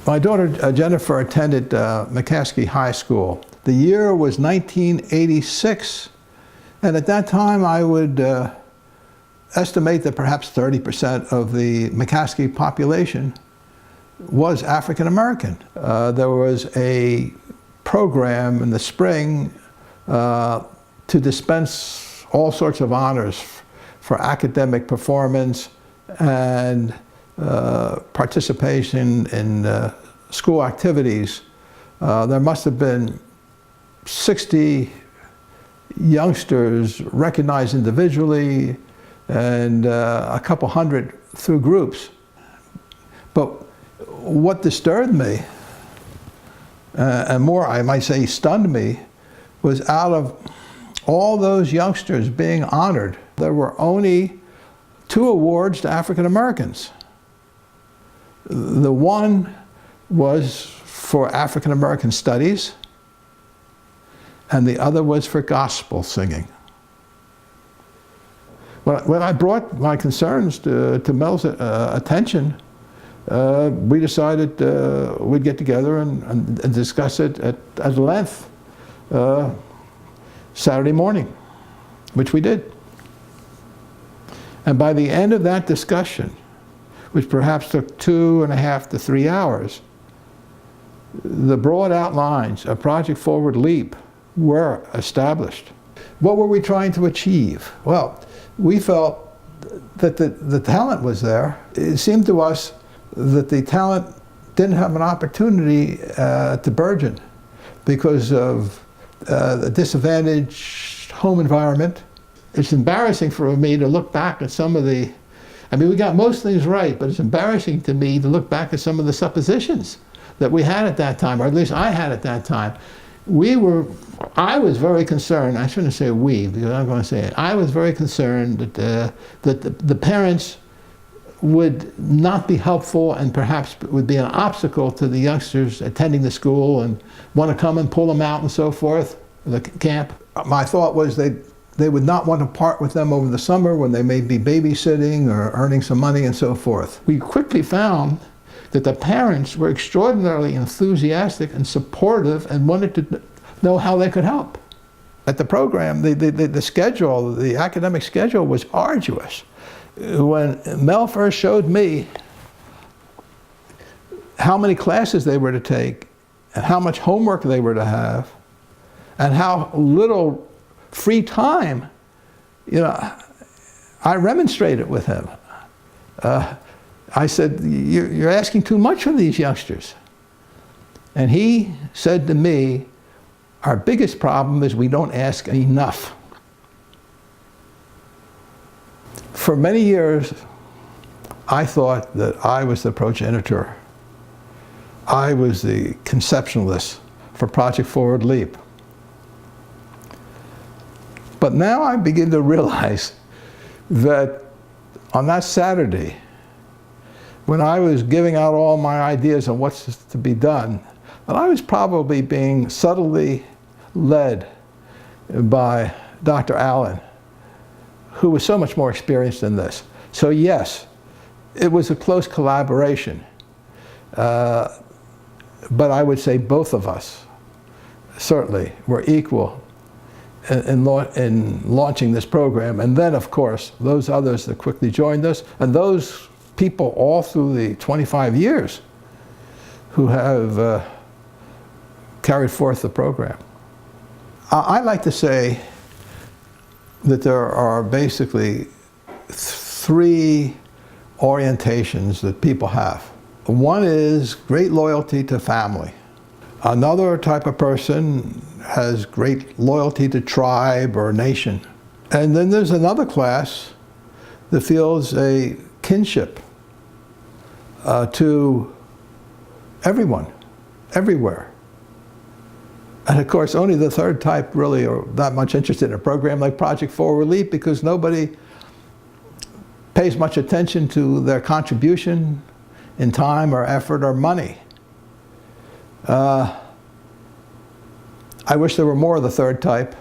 My daughter Jennifer attended McCaskey High School. The year was 1986, and at that time I would estimate that perhaps 30% of the McCaskey population was African American. There was a program in the spring to dispense all sorts of honors for academic performance and participation in school activities. There must have been 60 youngsters recognized individually and a couple hundred through groups. But what disturbed me, and more I might say stunned me, was out of all those youngsters being honored, there were only 2 awards to African Americans. The one was for African American studies, and the other was for gospel singing. When I brought my concerns to Mel's attention, we decided we'd get together and discuss it at length Saturday morning, which we did. And by the end of that discussion, which perhaps took 2.5 to 3 hours, the broad outlines of Project Forward Leap were established. What were we trying to achieve? Well, we felt that the talent was there. It seemed to us that the talent didn't have an opportunity to burgeon because of the disadvantaged home environment. It's embarrassing for me to look back at some of the, I mean, we got most things right, but it's embarrassing to me to look back at some of the suppositions that we had at that time, or at least I had at that time. I was very concerned, I shouldn't say we, because I'm going to say it, I was very concerned that the parents would not be helpful and perhaps would be an obstacle to the youngsters attending the school and want to come and pull them out and so forth, the camp. My thought was they would not want to part with them over the summer when they may be babysitting or earning some money and so forth. We quickly found that the parents were extraordinarily enthusiastic and supportive and wanted to know how they could help. At the program, the schedule, the academic schedule was arduous. When Mel first showed me how many classes they were to take and how much homework they were to have and how little free time, you know, I remonstrated with him. I said, you're asking too much from these youngsters. And he said to me, our biggest problem is we don't ask enough. For many years, I thought that I was the progenitor. I was the conceptualist for Project Forward Leap. But now I begin to realize that on that Saturday, when I was giving out all my ideas on what's to be done, that I was probably being subtly led by Dr. Allen, who was so much more experienced in this. So yes, it was a close collaboration. But I would say both of us certainly were equal in launching this program. And then, of course, those others that quickly joined us, and those people all through the 25 years who have carried forth the program. I like to say that there are basically 3 orientations that people have. One is great loyalty to family. Another type of person has great loyalty to tribe or nation. And then there's another class that feels a kinship to everyone, everywhere. And of course, only the third type really are that much interested in a program like Project Forward Leap, because nobody pays much attention to their contribution in time or effort or money. I wish there were more of the third type.